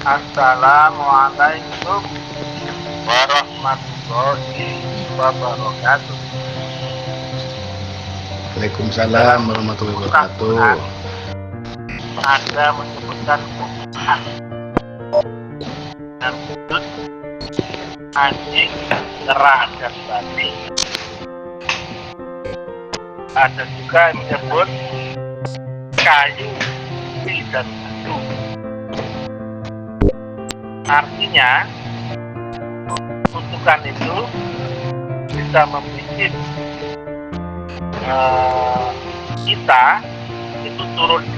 Assalamualaikum warahmatullahi wabarakatuh. Waalaikumsalam warahmatullahi wabarakatuh. Anda menyebutkan Quran dan wujud anjing, kera, dan babi. Ada juga yang menyebut kayu, api, dan batu. Artinya kutukan itu bisa membuat kita itu turun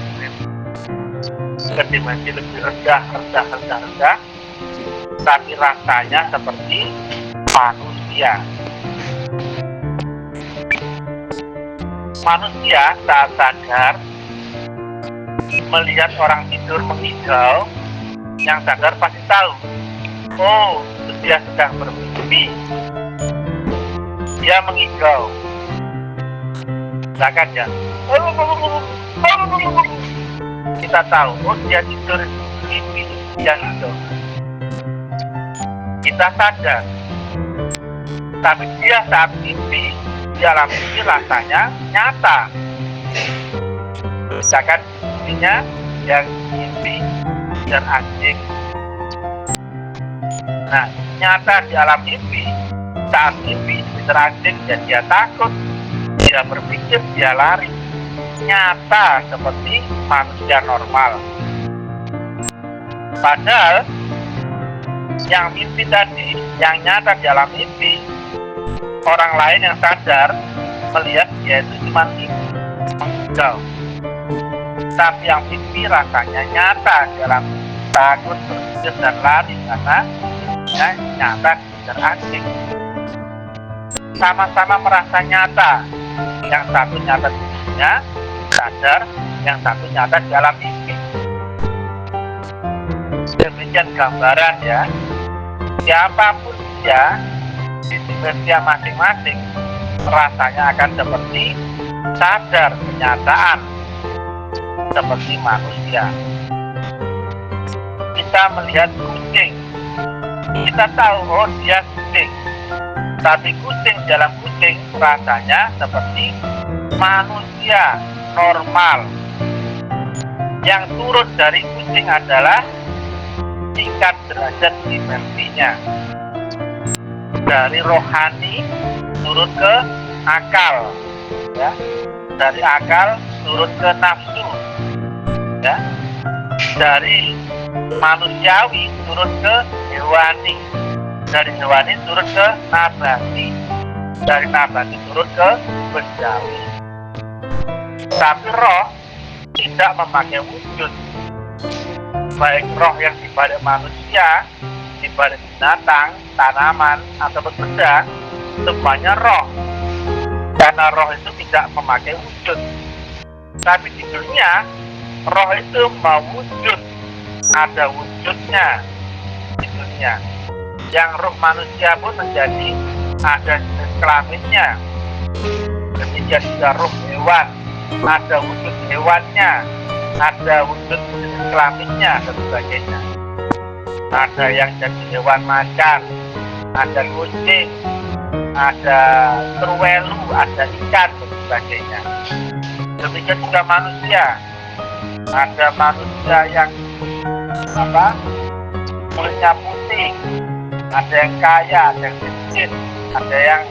ke dimensi lebih rendah, tapi rasanya seperti manusia. Manusia saat sadar melihat orang tidur mengigau, yang sadar pasti tahu, oh, dia sedang bermimpi. Dia mengigau. Misalkan ya, kita tahu, oh, dia tidur mimpi, dia tidur. Kita sadar. Tapi dia saat mimpi, di alam mimpi rasanya nyata. Misalkan mimpinya yang mimpi dan anjing. Nah, nyata di alam mimpi, saat mimpi anjing dan dia takut, dia berpikir, dia lari. Nyata seperti manusia normal. Padahal yang mimpi tadi, yang nyata di alam mimpi, orang lain yang sadar melihat dia itu cuma mimpi, mengigau. Tapi yang mimpi rasanya nyata dalam takut, berpikir, dan lari karena nyata kejar anjing. Sama-sama merasa nyata. Yang satu nyata di dunia, sadar, yang satu nyata di alam mimpi. Demikian gambaran ya. Siapapun dia di dimensi masing-masing rasanya akan seperti sadar kenyataan seperti manusia. Kita melihat kucing, kita tahu oh dia kucing, tapi kucing dalam kucing rasanya seperti manusia normal. Yang turun dari kucing adalah tingkat derajat dimensinya, dari rohani turun ke akal, ya, dari akal turun ke nafsu, ya, dari manusiawi turun ke hewani, dari hewani turun ke nabati, dari nabati turun ke bendawi. Tapi roh tidak memakai wujud, baik roh yang di balik manusia, di balik binatang, tanaman, atau benda, semuanya roh. Karena roh itu tidak memakai wujud. Tapi di dunia, roh itu mewujud, ada wujudnya di dunia. Yang roh manusia pun menjadi ada jenis kelaminnya. Demikian juga roh hewan, ada wujud hewannya, ada wujud jenis kelaminnya, dan sebagainya. Ada yang jadi hewan macan, ada kucing, ada terwelu, ada ikan, dan sebagainya. Demikian juga manusia. Ada manusia yang kulitnya putih, ada yang kaya, ada yang miskin, ada yang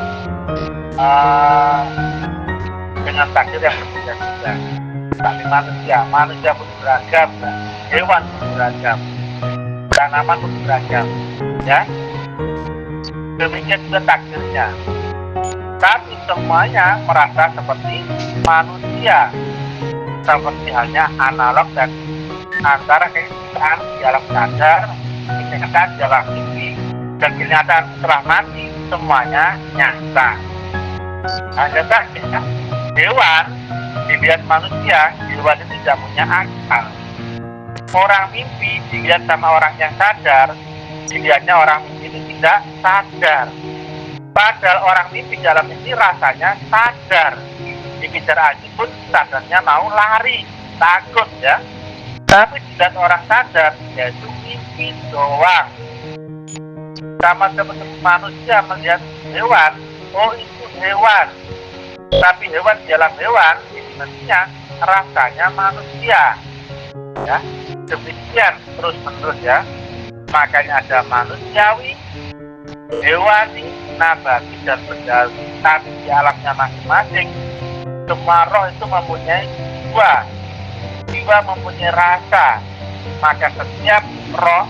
dengan takdir yang berbeda-beda. Tapi manusia pun beragam, hewan pun beragam, tanaman pun beragam, ya. Demikian juga takdirnya. Tapi semuanya merasa seperti manusia, seperti halnya analog dan antara kenyataan di alam sadar, kenyataan di alam mimpi, dan kenyataan setelah mati, semuanya nyata. Hanya saja hewan dilihat manusia, hewan itu tidak punya akal. Orang mimpi dilihat sama orang yang sadar, dilihatnya orang mimpi itu tidak sadar. Padahal orang mimpi dalam mimpi rasanya sadar. Dikejar anjing pun sadarnya mau lari, takut, ya. Tapi dilihat orang sadar, yaitu mimpi doang. Sama seperti manusia melihat hewan, oh itu hewan. Tapi hewan di dalam hewan, dimensinya rasanya manusia. Ya, demikian terus menerus ya. Makanya ada manusiawi, hewani, nabati dan bendawi. Tapi di alamnya masing-masing, semua roh itu mempunyai jiwa. Jiwa mempunyai rasa. Maka setiap roh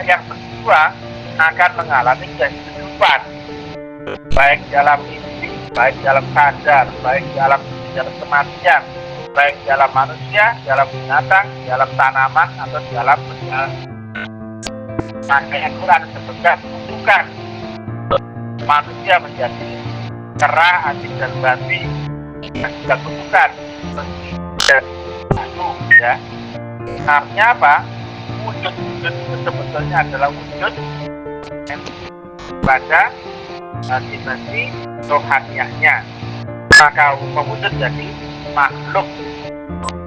yang berjiwa akan mengalami kehidupan, baik dalam mimpi, baik dalam sadar, baik dalam kematian, baik dalam manusia, dalam binatang, dalam tanaman, atau dalam benda. Makanya Quran sebutkan kutukan manusia menjadi kera, anjing dan babi, dan juga kutukan dan batu, ya. Artinya apa? Wujud-wujud itu sebetulnya adalah wujud pada dimensi rohaniahnya. Maka mewujud jadi makhluk,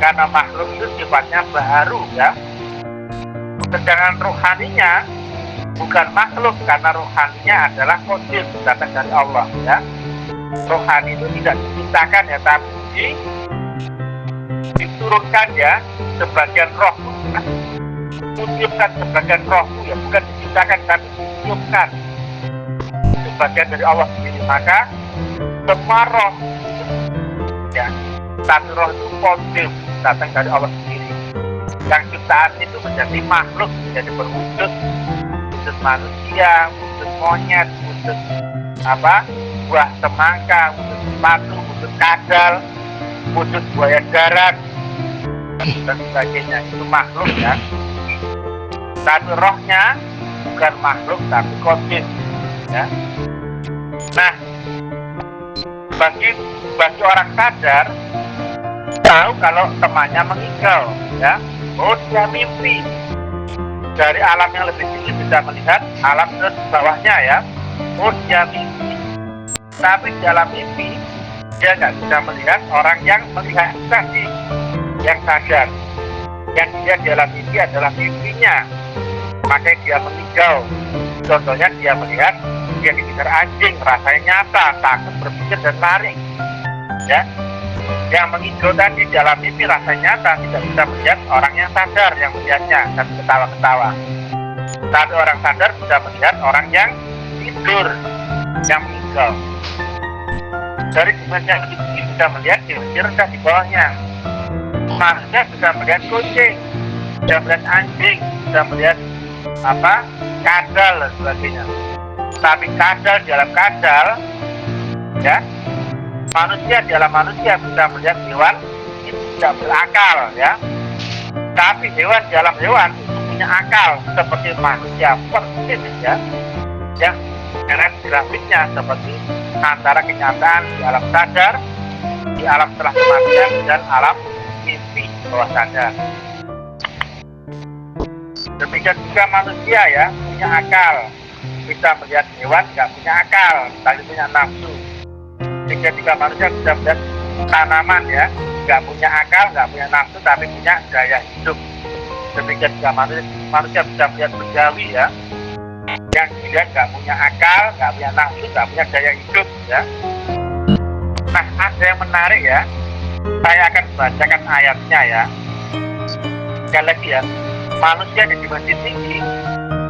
karena makhluk itu sifatnya baru, ya. Sedangkan rohaninya bukan makhluk, karena rohaninya adalah qadir, datang dari Allah, ya. Rohani itu tidak diciptakan, ya, tapi diturunkan, ya, sebagian roh, ditiupkan sebagian roh, ya, bukan diciptakan tapi ditiupkan sebagian dari Allah sendiri. Maka semua roh, ya, satu roh itu qadir, datang dari Allah sendiri. Yang ciptaan itu menjadi makhluk, menjadi berwujud, wujud manusia, wujud monyet, wujud buah semangka, wujud sepatu, wujud kadal, wujud buaya darat dan sebagainya. Itu makhluk, ya. Tapi rohnya bukan makhluk tapi qadir, ya. Nah, bagi orang sadar tahu kalau temannya mengigau, ya. Oh, dia mimpi. Dari alam yang lebih tinggi bisa melihat alam ke bawahnya, ya. Oh, dia mimpi. Tapi dalam mimpi dia nggak bisa melihat orang yang melihat tadi, yang sadar. Yang dia dalam mimpi adalah mimpinya. Makanya dia mengigau. Contohnya dia melihat dia dikejar anjing, rasanya nyata, takut, berpikir dan lari, ya. Yang mengigau tadi dalam mimpi rasanya nyata, tidak bisa melihat orang yang sadar yang melihatnya dan ketawa-ketawa. Tapi orang sadar bisa melihat orang yang tidur, yang mengigau. Dari dimensi yang lebih tinggi bisa melihat dimensi rendah di bawahnya. Manusia bisa melihat kucing, bisa melihat anjing, bisa melihat kadal dan sebagainya. Tapi kadal dalam kadal, ya, manusia dalam manusia bisa melihat hewan itu tidak berakal, ya. Tapi hewan dalam hewan itu punya akal seperti manusia persis, ya. Ya, karena grafiknya seperti antara kenyataan di alam sadar, di alam setelah kematian, dan alam mimpi bawah sadar. Demikian juga manusia, ya, punya akal. Bisa melihat hewan nggak punya akal, tapi punya nafsu. Demikian juga manusia bisa melihat tanaman, ya, nggak punya akal, nggak punya nafsu, tapi punya daya hidup. Demikian juga manusia bisa melihat bendawi, ya, yang dia nggak punya akal, nggak punya nafsu, nggak punya daya hidup, ya. Nah, ada yang menarik, ya. Saya akan bacakan ayatnya, ya. Sekali lagi, ya. Manusia di dimensi tinggi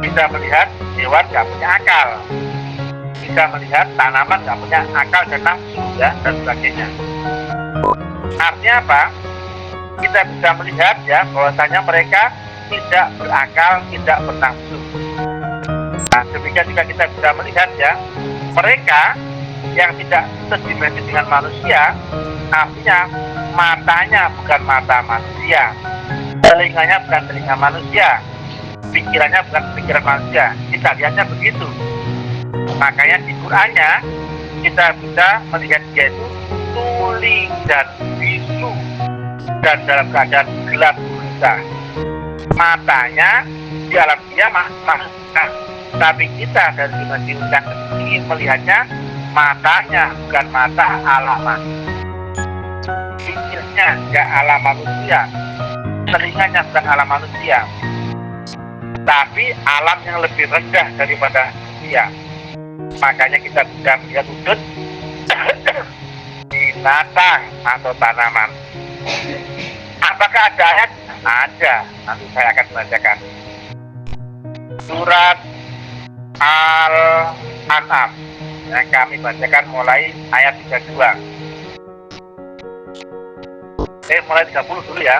bisa melihat hewan nggak punya akal, bisa melihat tanaman nggak punya akal dan nafsu, ya, dan sebagainya. Artinya apa? Kita bisa melihat, ya, bahwasanya mereka tidak berakal, tidak bernafsu. Nah, demikian juga kita bisa melihat, ya, mereka yang tidak sedimensi dengan manusia, artinya matanya bukan mata manusia, telinganya bukan telinga manusia, pikirannya bukan pikiran manusia. Kita lihatnya begitu. Makanya di Qur'annya kita bisa melihat dia itu tuli dan bisu dan dalam keadaan gelap gulita. Matanya di alam dia manusia, tapi kita dari dimensi yang tinggi melihatnya matanya bukan mata alamat, pikirnya nggak ala manusia, telinganya bukan ala manusia. tapi alam yang lebih rendah daripada manusia. Makanya kita bisa melihat wujud binatang atau tanaman. Apakah ada ayat? Ada. Nanti saya akan bacakan. Surat Al-An'am yang kami bacakan mulai ayat 32. Mulai 30 dulu ya.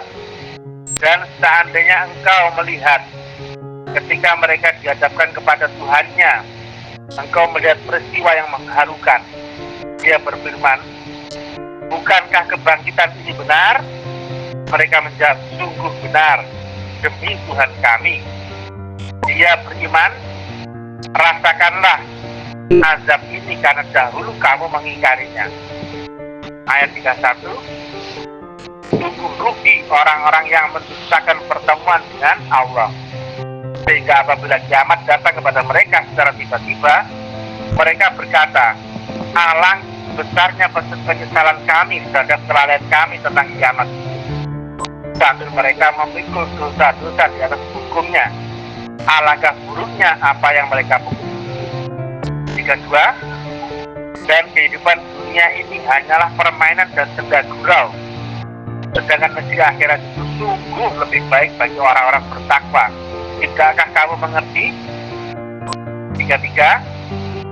Dan seandainya engkau melihat ketika mereka dihadapkan kepada Tuhannya, engkau melihat peristiwa yang mengharukan. Dia berfirman, bukankah kebangkitan ini benar? Mereka menjawab, sungguh benar, demi Tuhan kami. Dia beriman, rasakanlah azab ini karena dahulu kamu mengingkarinya. Ayat 31, sungguh rugi orang-orang yang mendustakan pertemuan dengan Allah. Sehingga apabila kiamat datang kepada mereka secara tiba-tiba, mereka berkata, alang besarnya penyesalan kami terhadap kelalaian kami tentang kiamat. Sambil mereka memikul dosa-dosa di atas hukumnya. Alangkah buruknya apa yang mereka pukul. 32, dan kehidupan dunia ini hanyalah permainan dan senda gurau. Sedangkan negeri akhirat itu sungguh lebih baik bagi orang-orang bertakwa. Tidakkah kamu mengerti? 33,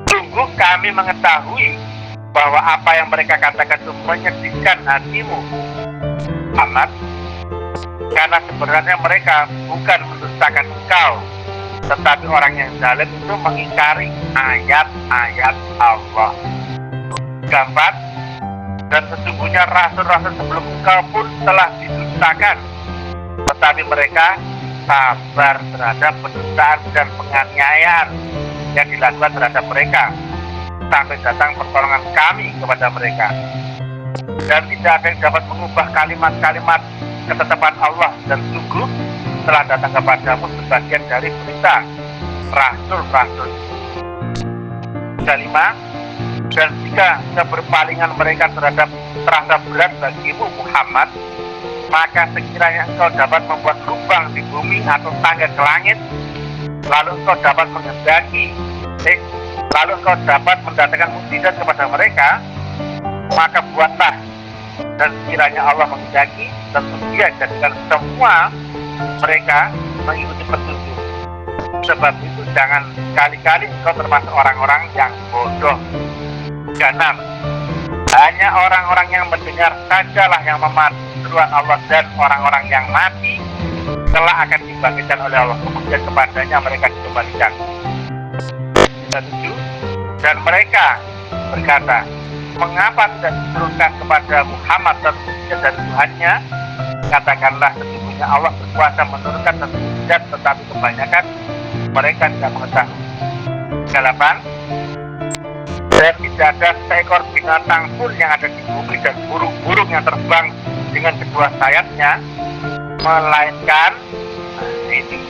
sungguh kami mengetahui bahwa apa yang mereka katakan itu menyedihkan hatimu, Muhammad, karena sebenarnya mereka bukan mendustakan engkau, tetapi orang yang zalim itu mengingkari ayat-ayat Allah. 34, dan sesungguhnya rasul-rasul sebelum engkau pun telah didustakan, tetapi mereka sabar terhadap pendustaan dan penganiayaan yang dilakukan terhadap mereka sampai datang pertolongan kami kepada mereka. Dan tidak ada yang dapat mengubah kalimat-kalimat ketetapan Allah, dan sungguh telah datang kepadamu sebagian dari berita rasul-rasul. 35, dan jika keberpalingan mereka terasa berat bagimu Muhammad, maka sekiranya engkau dapat membuat lubang di bumi atau tangga ke langit, lalu engkau dapat mendatangkan mukjizat kepada mereka, maka buatlah. Dan sekiranya Allah menghendaki, tentu Dia jadikan semua mereka mengikuti petunjuk. Sebab itu jangan sekali-kali engkau termasuk orang-orang yang bodoh. 36, hanya orang-orang yang mendengar sajalah yang mematuhi seruan Allah, dan orang-orang yang mati telah akan dibangkitkan oleh Allah, kemudian kepadanya mereka dikembalikan. 37, dan mereka berkata, mengapa tidak diturunkan kepada Muhammad mukjizat dari Tuhannya? Katakanlah, sesungguhnya Allah berkuasa menurunkan mukjizat, tetapi kebanyakan mereka tidak mengetahui. 38, dan tidak ada seekor binatang pun yang ada di bumi dan burung-burung yang terbang dengan kedua sayapnya, melainkan ini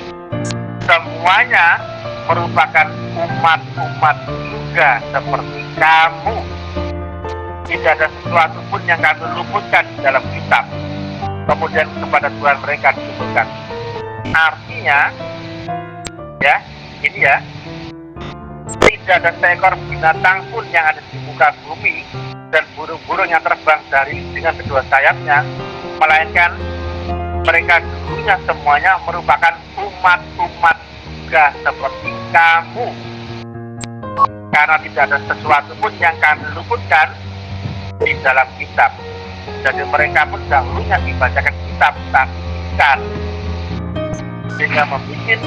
semuanya merupakan umat-umat juga seperti kamu. Tidak ada sesuatu pun yang kami luputkan di dalam kitab. Kemudian kepada Tuhan mereka disebutkan. Artinya, ya, ini ya, tidak ada seekor binatang pun yang ada di muka bumi dan burung-burung yang terbang dengan kedua sayapnya, melainkan mereka dulunya semuanya merupakan umat-umat juga seperti kamu. Karena tidak ada sesuatu pun yang kami luputkan di dalam kitab. Jadi mereka pun dahulunya dibacakan kitab, tapi bukan, sehingga membuat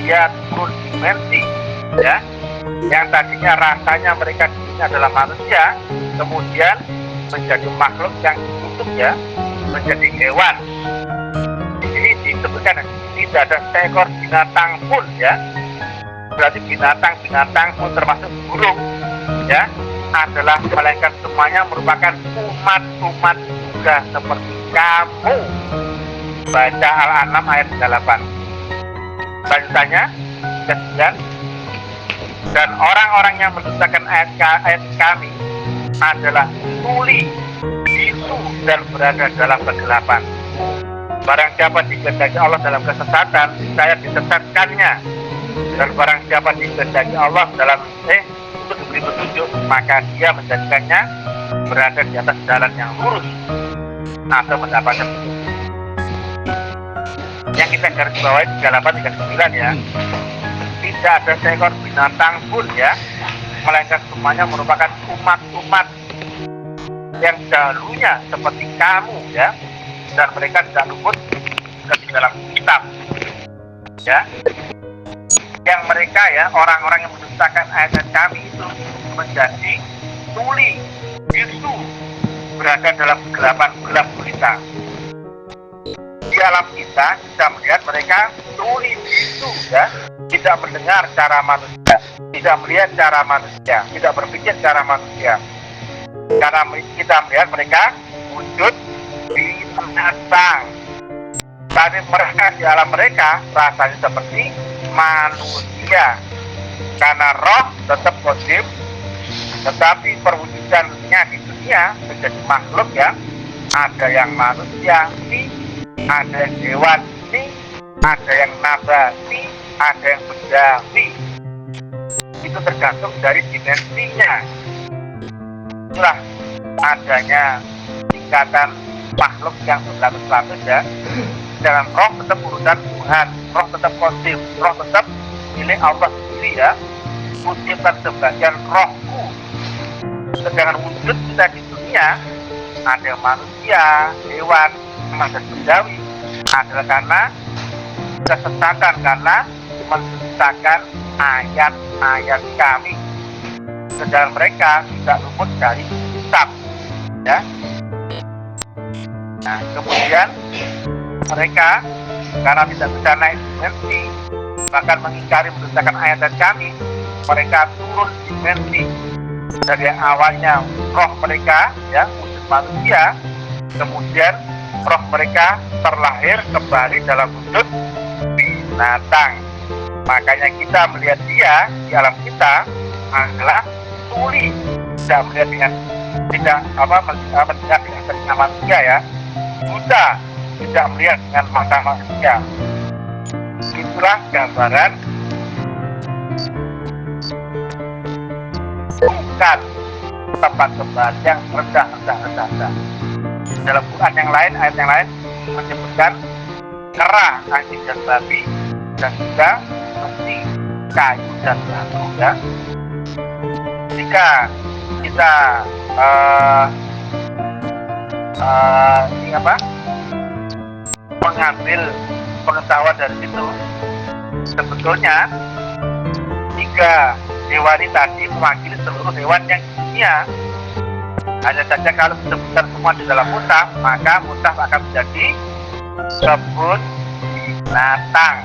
dia turun dimensi, ya, yang tadinya rasanya mereka ini adalah manusia, kemudian menjadi makhluk yang ditutup, ya, menjadi hewan. Ini disebutkan tidak ada seekor binatang pun, ya, berarti binatang pun termasuk burung, ya, adalah melainkan semuanya merupakan umat-umat juga seperti kamu. Baca Al-An'am ayat 8. Lanjutannya, kemudian, dan orang-orang yang mendustakan ayat kami adalah tuli, bisu, dan berada dalam kegelapan. Barang siapa dikehendaki Allah dalam kesesatan, saya disesatkannya. Dan barang siapa dikehendaki Allah dalam untuk diberi petunjuk, maka dia menjadikannya berada di atas jalan yang lurus atau mendapatkan petunjuk. Yang kita garis bawahi 38-39 ya. Tidak ada seekor binatang pun ya, melainkan semuanya merupakan umat-umat yang dahulunya seperti kamu ya, dan mereka tidak luput di dalam kitab ya. Yang mereka ya, orang-orang yang mendustakan ayat kami itu menjadi tuli bisu, berada dalam gelap gulita. Di alam kita melihat mereka tuli bisu ya, tidak mendengar cara manusia, tidak melihat cara manusia, tidak berpikir cara manusia. Karena kita melihat mereka wujud binatang, tapi mereka di alam mereka rasanya seperti manusia, karena roh tetap qadim, tetapi perwujudannya di dunia menjadi makhluk ya. Ada yang manusia, ada yang hewan, ada yang nabati, ada yang bendawi. Itu tergantung dari dimensinya. Itulah adanya tingkatan makhluk yang berlapis-lapis ya. Dalam roh tetap urusan Tuhan, roh tetap qadim, roh tetap milik Allah sendiri ya. Wujudkan sebagian rohku. Sedangkan wujud kita di dunia ada yang manusia, hewan, ada bendawi, adalah karena kesesatan, karena mendustakan ayat-ayat kami. Sedangkan mereka tidak luput dari kitab ya. Nah, kemudian mereka karena tidak bisa naik dimensi, bahkan mengingkari mendustakan ayat kami, mereka turun dimensi dari yang awalnya roh mereka ya, wujud manusia, kemudian roh mereka terlahir kembali dalam wujud binatang. Makanya kita melihat dia di alam kita adalah tuli, tidak melihat dengan mendengar dengan telinga manusia ya, buta, tidak melihat dengan mata manusia. Itulah gambaran bukan tempat kembali yang rendah. Dalam Quran yang lain, ayat yang lain menyebutkan kera, anjing dan babi, dan juga besi, kayu dan batu ya. Jika kita mengambil pengetahuan dari situ, sebetulnya 3 hewan tadi mewakili seluruh hewan yang di dunia. Hanya saja kalau disebutkan semua di dalam mushaf, maka mushaf akan menjadi kebun binatang.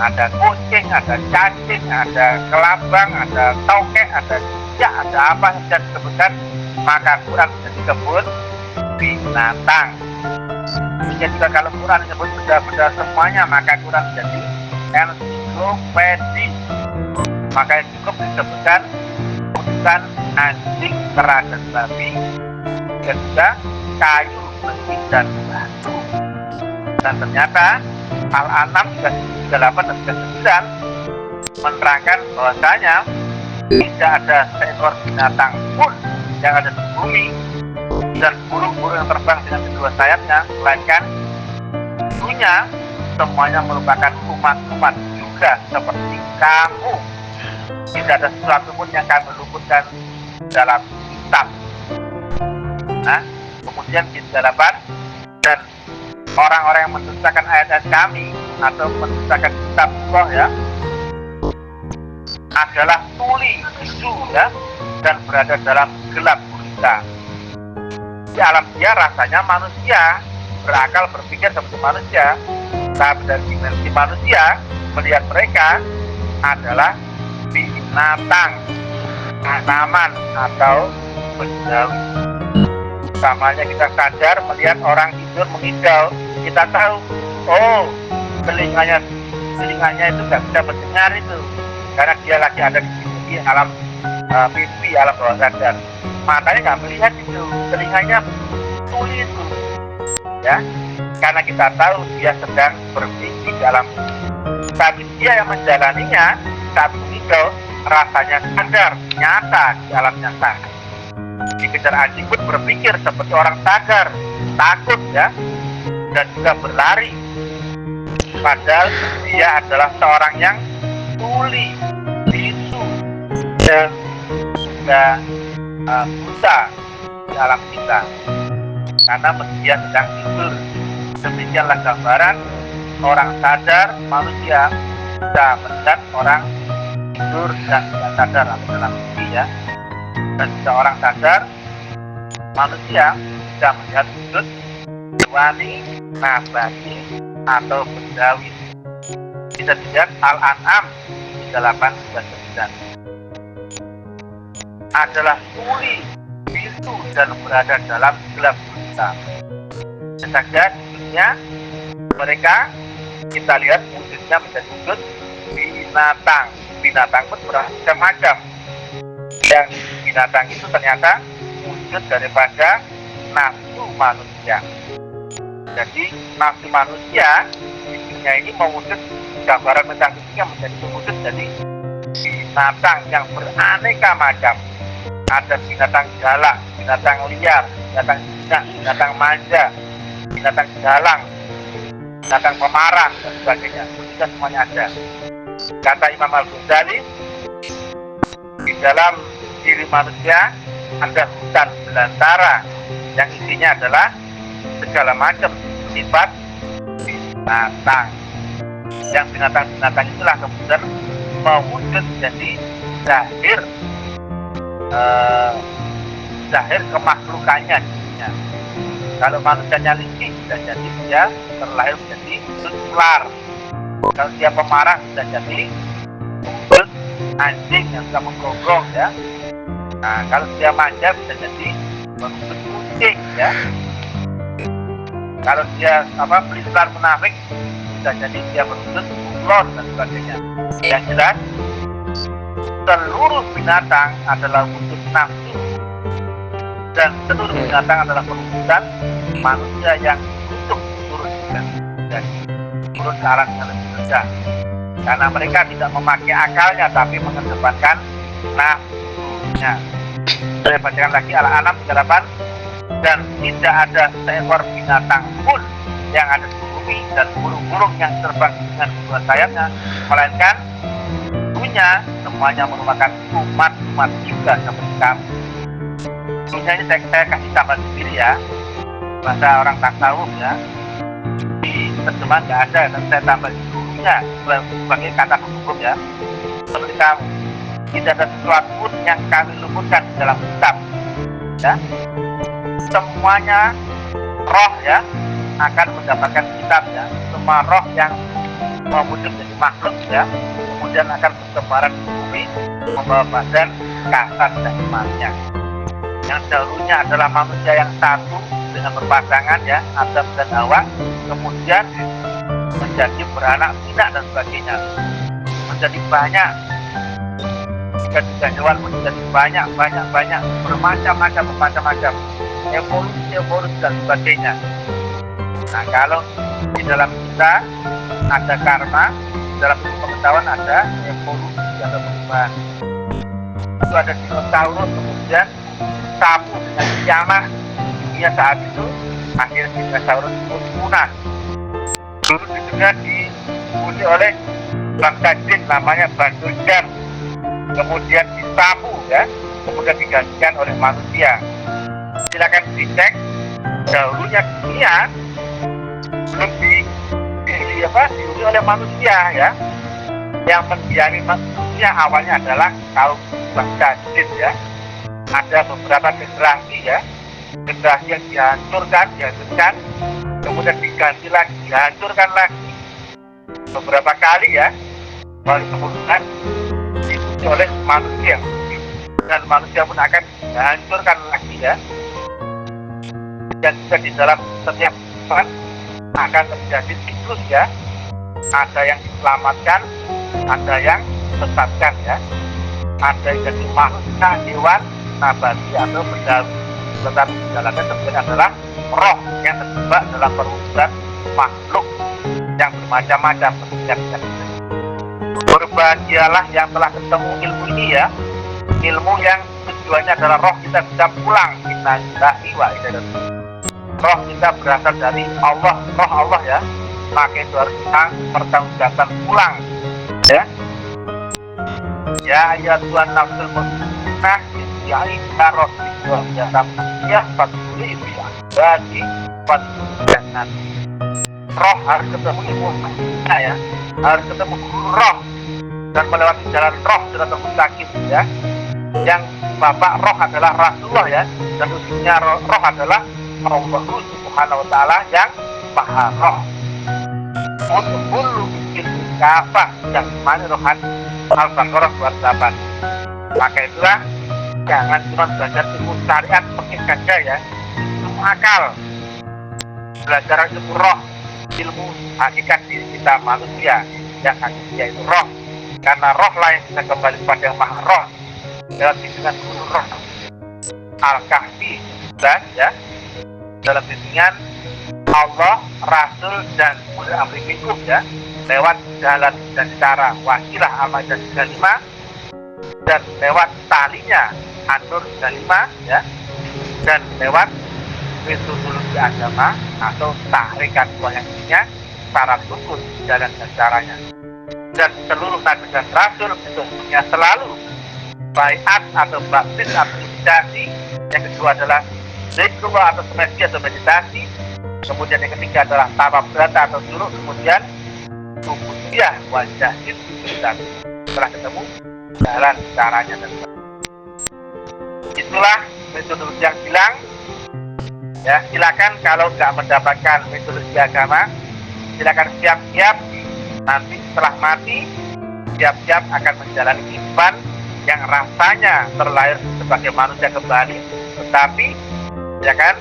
Ada kucing, ada cacing, ada kelabang, ada tokek, ada cicak, ada apa yang disebutkan, maka Quran menjadi kebun binatang. Jadi juga kalau Quran menyebut benda-benda semuanya, maka Quran menjadi ensiklopedi. Maka cukup disebutkan bukan anjing, kera dan babi, dan juga kayu, besi dan batu. Dan ternyata Al-An'am 38 dan 39 menerangkan bahwasanya tidak ada seekor binatang pun yang ada di bumi dan burung-burung yang terbang dengan kedua sayapnya, melainkan dunia semuanya merupakan umat-umat juga seperti kamu. Tidak ada sesuatu pun yang kami luputkan dalam kitab. Nah, kemudian di 38, dan orang-orang yang mendustakan ayat-ayat kami atau mendustakan kitab Allah ya, adalah tuli bisu ya, dan berada dalam gelap gulita. Di alam dia rasanya manusia, berakal, berpikir seperti manusia, tapi dari dimensi manusia melihat mereka adalah binatang, tanaman atau bendawi. Samanya kita sadar melihat orang tidur mengidau, kita tahu, oh telinganya itu nggak bisa mendengar itu, karena dia lagi ada di alam mimpi, alam bawah sadar. Matanya nggak melihat itu, telinganya tuli itu, ya. karena kita tahu dia sedang bermimpi dalam, tapi dia yang menjalaninya saat itu rasanya sadar, nyata di alam nyata. Dikejar anjing pun berpikir seperti orang sadar, takut ya, dan juga berlari. Padahal dia adalah seorang yang tuli, bisu, dan juga buta di alam kita. Karena dia sedang tidur. Demikianlah gambaran orang sadar, manusia bisa melihat orang tidur dan tidak sadar atau dalam mimpi ya. Dan jika orang sadar, manusia bisa melihat wujud hewani, nabati, atau bendawi. Kita lihat Al-An'am 38-39. Adalah tuli, bisu, dan berada dalam gelap gulita. Saja wujudnya mereka kita lihat wujudnya menjadi wujud binatang. Binatang pun bermacam-macam. Yang binatang itu ternyata wujud daripada nafsu manusia. Jadi nafsu manusia di dunia ini mewujud gambaran metafisik yang menjadi wujud jadi binatang yang beraneka macam. Ada binatang galak, binatang liar, binatang jinak, binatang manja, binatang jalang, binatang pemarah, dan sebagainya. Itu semuanya ada. Kata Imam Al-Ghazali, di dalam diri manusia ada hutan belantara yang isinya adalah segala macam sifat binatang. Yang binatang-binatang itulah kemudian mewujud jadi zahir kemakhlukannya. Kalau manusianya licik, bisa jadi dia terlahir menjadi wujud ular. Kalau dia pemarah, bisa jadi wujud anjing yang suka menggonggong ya. Nah, kalau dia manja, bisa jadi wujud kucing ya. Kalau dia belistar munafik, bisa jadi dia berwujud ular dan sebagainya. Yang jelas, seluruh binatang adalah wujud nafsu, dan seluruh binatang adalah perwujudan manusia yang untuk turun dan turun ke alam yang lebih rendah. Karena mereka tidak memakai akalnya, tapi mengedepankan nafsunya. Saya bacakan lagi Al-An'am 38. Dan tidak ada seekor binatang pun yang ada di bumi dan burung-burung yang terbang dengan dua sayapnya, melainkan semuanya merupakan umat-umat juga seperti kamu. Ini saya kasih tambahan sendiri ya, bahasa orang tasawuf ya. Di terjemahan nggak ada, dan saya tambah dulunya sebagai kata hukum ya. Seperti kamu, tidak ada sesuatu pun yang kami lumutkan di dalam kitab ya. Semuanya roh ya akan mendapatkan kitab ya. Semua roh yang mewujud menjadi makhluk ya, kemudian akan bertebaran di bumi membawa badan kasar dan imannya. Yang dahulunya adalah manusia yang satu dengan berpasangan ya, Adam dan Hawa, kemudian menjadi beranak pinak dan sebagainya, menjadi banyak, jika hewan menjadi banyak bermacam-macam evolusi dan sebagainya. Nah, kalau di dalam kita ada karma, dalam pengetahuan ada evolusi, ada perubahan. Itu ada dinosaurus, kemudian sapu dengan kiamat. Dia saat itu akhirnya dinosaurus pun punah. Dulu di dunia dipuji oleh bangsa jin namanya Batu Jam, kemudian disapu ya, kemudian digantikan oleh manusia. Silakan dicek dahulunya dunia belum dihuni oleh manusia ya. Yang mendiami manusia awalnya adalah kaum bangsa jin ya. Ada beberapa generasi ya, generasi yang dihancurkan, kemudian diganti lagi, dihancurkan lagi beberapa kali ya, baru kemudian diikuti oleh manusia, dan manusia pun akan dihancurkan lagi ya. Dan juga di dalam setiap saat akan terjadi siklus ya, ada yang diselamatkan, ada yang sesatkan ya, ada yang jadi manusia, hewan, nabati atau benda. Tetapi jalannya sebenarnya adalah roh yang terjebak dalam perwujudan makhluk yang bermacam-macam. Berbahagialah yang telah ketemu ilmu ini ya, ilmu yang tujuannya adalah roh kita bisa pulang, kita wa ibadah. Roh kita berasal dari Allah, roh Allah ya, maka itu harus kita pertanggungjawabkan pulang ya. Ya ayat Tuhan nafsul mutmainah ya ibarat ya ya fatuli ya bagi jangan roh harus ketemu ilmu ya, harus ketemu roh dan melewati jalan roh sudah mustaqim ya. Yang bapak roh adalah Rasulullah ya, dan usinya roh adalah Allah Subhanahu wa taala yang maha roh. Untuk bulu bikin kafah yang mana rohan Al-Baqarah 28. Maka itulah jangan cuma belajar ilmu syariat pakai saja ya, ilmu akal, belajar ilmu roh, ilmu hakikat diri kita manusia yang hakikatnya itu roh, karena roh lain bisa kembali pada yang maha roh dalam bimbingan guru roh Al-Kahfi dan ya dalam bimbingan Allah, Rasul dan Ulil Amri Minkum ya, lewat jalan dan cara wasilah Al-Maidah 35 dan lewat talinya An-Nur 35 ya, dan lewat metodologi agama atau tahrikat yang cara sukun jalan dan caranya. Dan seluruh nabi dan rasul bentuknya selalu baiat atau baptis atau meditasi. Yang kedua adalah zikrullah atau semedi atau meditasi. Kemudian yang ketiga adalah tawaf berata atau suruh. Kemudian ubudiyah wajah itu meditasi. Setelah ketemu jalan caranya dan itulah metodologi yang bilang ya. Silakan kalau nggak mendapatkan metodologi agama, silakan siap-siap nanti setelah mati, siap-siap akan menjalani kehidupan yang rasanya terlahir sebagai manusia kembali, tetapi ya kan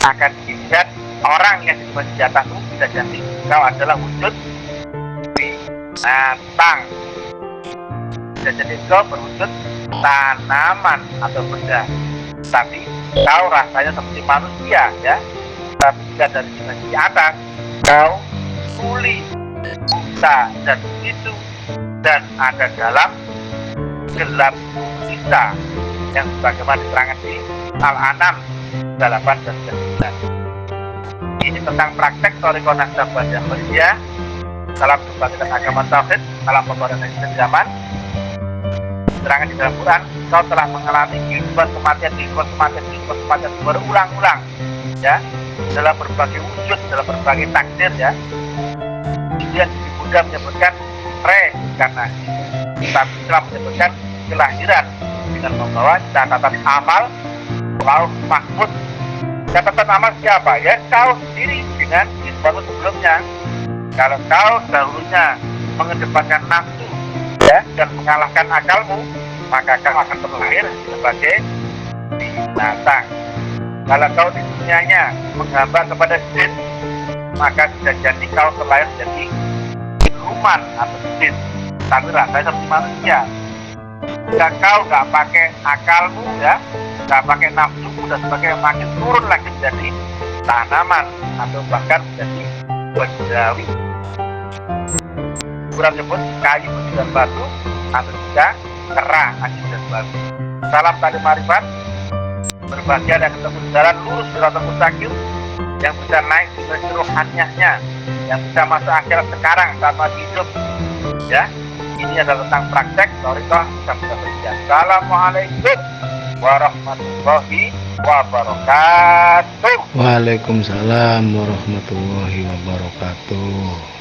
akan dilihat orang yang diberi senjata itu bisa jadi kau adalah wujud binatang, bisa jadi kau berwujud tanaman atau benda, tapi kau rasanya seperti manusia ya, tapi jika dari dimensi atas kau tuli, buta dan itu dan ada dalam gelap sisa yang sebagaimana diterangkan di Al-An'am 8 dan 9. Ini tentang praktek Thariqah Naksabandiyah Ahmadiyah dalam kebangkitan agama tauhid dalam pemberontakan zaman. Diterangkan di dalam Quran, kau telah mengalami kehidupan kematian berulang-ulang ya, dalam berbagai wujud, dalam berbagai takdir ya. Kemudian Buddha menyebutkan reinkarnasi, tapi Islam menyebutkan kelahiran dengan membawa catatan amal lauh mahfud. Catatan amal siapa? Ya kau sendiri dengan kehidupan sebelumnya. Kalau kau dahulunya mengedepankan nafsu ya dan mengalahkan akalmu, maka kau akan terlahir sebagai binatang. Kalau kau di dunianya menghamba kepada jin, maka bisa jadi kau terlahir jadi siluman atau jin, tapi rasanya seperti manusia. Jika kau nggak pakai akalmu ya, nggak pakai nafsumu dan sebagainya, makin turun lagi menjadi tanaman atau bahkan menjadi bendawi. Quran menyebut kayu dan batu atau juga kera dan batu. Salam tadi marifat, berbahagia dan ketemu jalan lurus Siratal Mustaqim yang bisa naik dimensi rohaniahnya, yang bisa masuk akhirat sekarang saat masih hidup ya. Ini adalah tentang praktek Thariqah Naksabandiyah. Assalamualaikum warahmatullahi wabarakatuh. Waalaikumsalam warahmatullahi wabarakatuh.